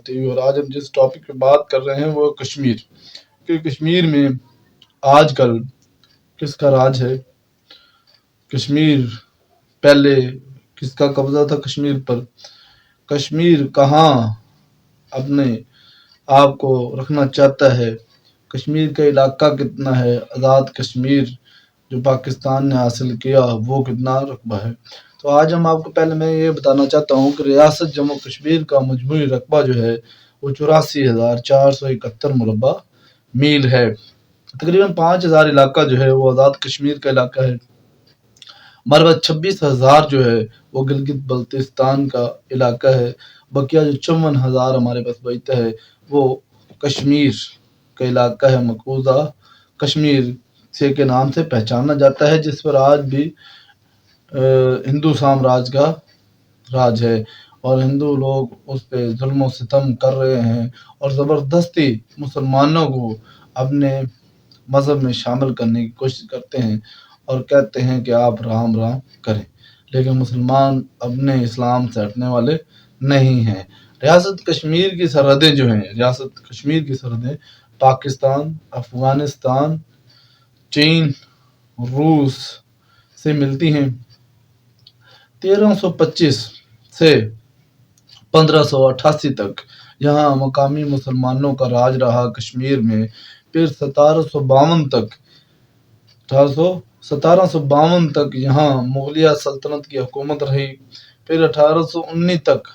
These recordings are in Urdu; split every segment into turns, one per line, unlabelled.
ٹی وی، اور آج ہم جس ٹاپک پہ بات کر رہے ہیں وہ کشمیر، کہ کشمیر میں آج کل کس کا راج ہے، کشمیر پہلے کس کا قبضہ تھا کشمیر پر، کشمیر کہاں اپنے آپ کو رکھنا چاہتا ہے، کشمیر کا علاقہ کتنا ہے، آزاد کشمیر جو پاکستان نے حاصل کیا وہ کتنا رقبہ ہے۔ تو آج ہم آپ کو پہلے میں یہ بتانا چاہتا ہوں کہ ریاست جموں کشمیر کا مجموعی رقبہ جو ہے وہ 84,471 مربع میل ہے۔ تقریباً 5,000 علاقہ جو ہے وہ آزاد کشمیر کا علاقہ ہے، مربع 26,000 جو ہے وہ گلگت بلتستان کا علاقہ ہے، بقیہ جو 54,000 ہمارے پاس بچتا ہے وہ کشمیر کا علاقہ ہے، مقبوضہ کشمیر سے کے نام سے پہچانا جاتا ہے، جس پر آج بھی ہندو سامراج کا راج ہے، اور ہندو لوگ اس پہ ظلم و ستم کر رہے ہیں اور زبردستی مسلمانوں کو اپنے مذہب میں شامل کرنے کی کوشش کرتے ہیں اور کہتے ہیں کہ آپ رام رام کریں، لیکن مسلمان اپنے اسلام سے ہٹنے والے نہیں ہیں۔ ریاست کشمیر کی سرحدیں جو ہیں، ریاست کشمیر کی سرحدیں پاکستان، افغانستان، چین، روس سے ملتی ہیں۔ 1325 سے 1588 تک یہاں مقامی مسلمانوں کا راج رہا کشمیر میں، پھر 1752 تک یہاں مغلیہ سلطنت کی حکومت رہی، پھر 1819 تک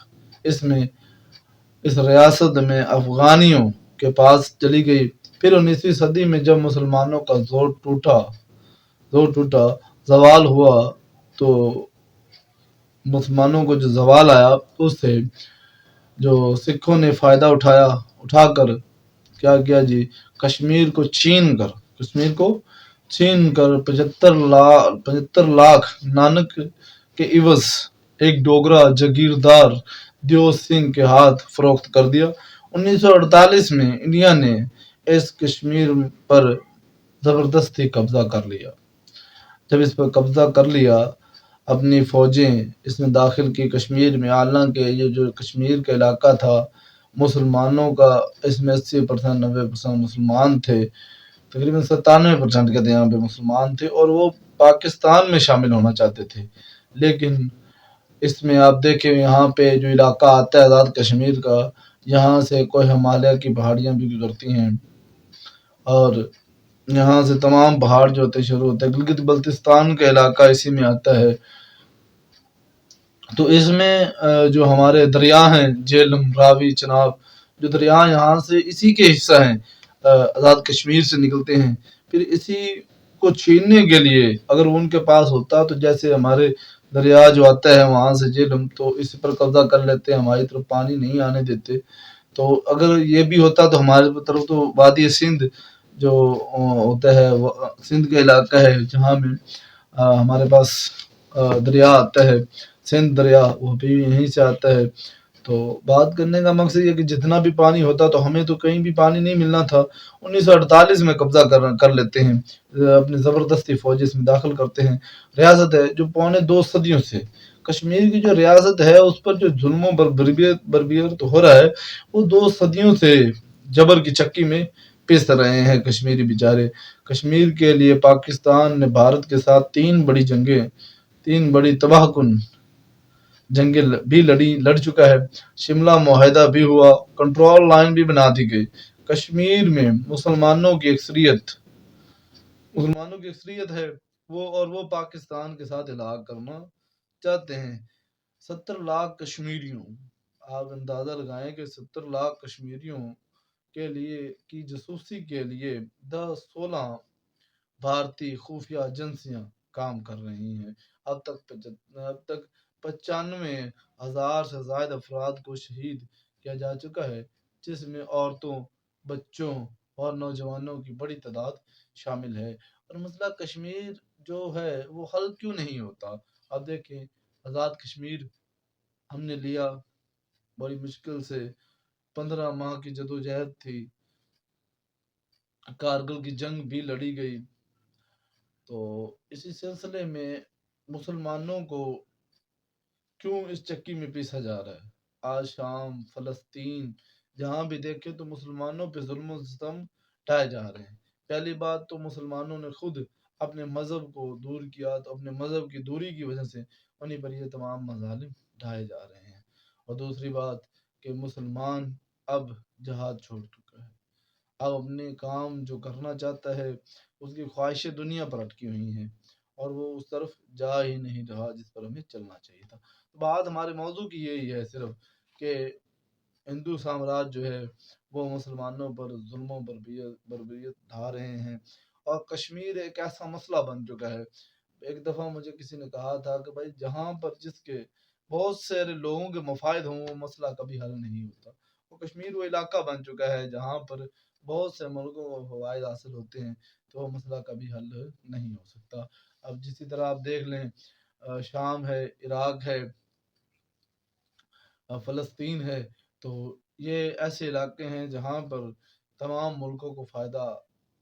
اس ریاست میں افغانیوں کے پاس چلی گئی، پھر 19ویں صدی میں جب مسلمانوں کا زور ٹوٹا، زوال ہوا، تو مسلمانوں کو جو زوال آیا اس سے جو سکھوں نے فائدہ اٹھا کر کیا کیا جی، کشمیر کو چھین کر 75 لاکھ نانک کے عوض ایک ڈوگرا جاگیردار دیو سنگھ کے ہاتھ فروخت کر دیا۔ 1948 میں انڈیا نے اس کشمیر پر زبردستی قبضہ کر لیا۔ جب اس پر قبضہ کر لیا، اپنی فوجیں اس میں داخل کی کشمیر میں، حالانکہ یہ جو کشمیر کا علاقہ تھا مسلمانوں کا، اس میں 80% 90% مسلمان تھے، تقریباً 97% کے یہاں پہ مسلمان تھے، اور وہ پاکستان میں شامل ہونا چاہتے تھے، لیکن اس میں آپ دیکھیں یہاں پہ جو علاقہ آتا ہے آزاد کشمیر کا، یہاں سے کوئی ہمالیہ کی پہاڑیاں بھی گزرتی ہیں، اور یہاں سے تمام پہاڑ جو ہوتے شروع ہوتے ہیں، گلگت بلتستان کا علاقہ اسی میں آتا ہے۔ تو اس میں جو ہمارے دریا ہیں جیلم، راوی، چناب، جو دریا یہاں سے اسی کے حصہ ہیں، آزاد کشمیر سے نکلتے ہیں، پھر اسی کو چھیننے کے لیے اگر ان کے پاس ہوتا تو جیسے ہمارے دریا جو آتا ہے وہاں سے جیلم، تو اس پر قبضہ کر لیتے، ہماری طرف پانی نہیں آنے دیتے، تو اگر یہ بھی ہوتا تو ہمارے طرف تو وادی سندھ جو ہوتا ہے، وہ سندھ کا علاقہ ہے جہاں میں ہمارے پاس دریا آتا ہے، سندھ دریا، وہ بھی یہیں سے آتا ہے۔ تو بات کرنے کا مقصد یہ کہ جتنا بھی پانی ہوتا تو ہمیں تو کہیں بھی پانی نہیں ملنا تھا، 1948 میں قبضہ کر لیتے ہیں، اپنی زبردستی فوج اس میں داخل کرتے ہیں۔ ریاست ہے جو 2.25 صدیوں سے کشمیر کی جو ریاست ہے اس پر جو ظلم و بربریت ہو رہا ہے، وہ 2 صدیوں سے جبر کی چکی میں پس رہے ہیں کشمیری بیچارے۔ کشمیر کے لیے پاکستان نے بھارت کے ساتھ 3 بڑی تباہ کن جنگیں بھی لڑ چکا ہے، شملہ معاہدہ بھی ہوا، کنٹرول لائن بھی بنا دی گئی۔ کشمیر میں مسلمانوں کی اکثریت ہے، وہ پاکستان کے ساتھ الحاق کرنا چاہتے ہیں۔ 70 لاکھ کشمیریوں، آپ اندازہ لگائیں کہ 70 لاکھ کشمیریوں کے لیے کی جاسوسی کے لیے 16 بھارتی خفیہ ایجنسیاں کام کر رہی ہیں۔ اب تک 95,000 سے زائد افراد کو شہید کیا جا چکا ہے، جس میں عورتوں، بچوں اور نوجوانوں کی بڑی تعداد شامل ہے۔ اور مسئلہ کشمیر جو ہے وہ حل کیوں نہیں ہوتا؟ اب دیکھیں، آزاد کشمیر ہم نے لیا بڑی مشکل سے، 15 ماہ کی جدوجہد تھی، کارگل کی جنگ بھی لڑی گئی، تو اسی سلسلے میں مسلمانوں کو کیوں اس چکی میں پیسا جا رہا ہے؟ آج شام فلسطین جہاں بھی دیکھے تو مسلمانوں پہ ظلم و ستم ڈھائے جا رہے ہیں۔ پہلی بات تو مسلمانوں نے خود اپنے مذہب کو دور کیا، تو اپنے مذہب کی دوری کی وجہ سے انہیں پر یہ تمام مظالم ڈھائے جا رہے ہیں۔ اور دوسری بات کہ مسلمان اب جہاد چھوڑ چکا ہے، اب اپنے کام جو کرنا چاہتا ہے اس کی خواہشیں دنیا پر اٹکی ہوئی ہیں، اور وہ اس طرف جا ہی نہیں رہا جس پر ہمیں چلنا چاہیے تھا۔ تو بات ہمارے موضوع کی یہی ہے صرف کہ ہندو سامراج جو ہے وہ مسلمانوں پر ظلموں پر بربریت ڈھا رہے ہیں، اور کشمیر ایک ایسا مسئلہ بن چکا ہے۔ ایک دفعہ مجھے کسی نے کہا تھا کہ بھائی جہاں پر جس کے بہت سارے لوگوں کے مفاد ہوں وہ مسئلہ کبھی حل نہیں ہوتا۔ وہ کشمیر وہ علاقہ بن چکا ہے جہاں پر بہت سے ملکوں کو فوائد حاصل ہوتے ہیں، تو وہ مسئلہ کبھی حل نہیں ہو سکتا۔ اب جسی طرح آپ دیکھ لیں شام ہے، عراق ہے، فلسطین ہے، تو یہ ایسے علاقے ہیں جہاں پر تمام ملکوں کو فائدہ،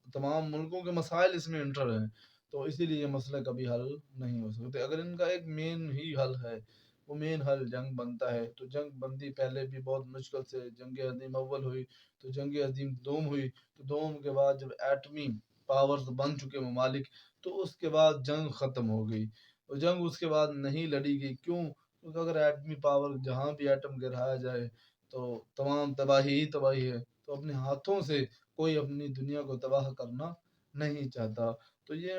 تمام ملکوں کے مسائل اس میں انٹر ہیں، تو اسی لیے یہ مسئلہ کبھی حل نہیں ہو سکتے۔ اگر ان کا ایک مین ہی حل ہے، وہ مین حل جنگ بنتا ہے، تو جنگ بندی پہلے بھی بہت مشکل سے جنگ عظیم اول ہوئی، تو جنگ عظیم دوم ہوئی، تو دوم کے بعد جب ایٹمی پاورز بن چکے ممالک، تو اس کے بعد جنگ ختم ہو گئی، اور جنگ اس کے بعد نہیں لڑی گئی۔ کیوں؟ کیونکہ اگر ایٹمی پاور جہاں بھی ایٹم گرایا جائے تو تمام تباہی ہی تباہی ہے، تو اپنے ہاتھوں سے کوئی اپنی دنیا کو تباہ کرنا نہیں چاہتا۔ تو یہ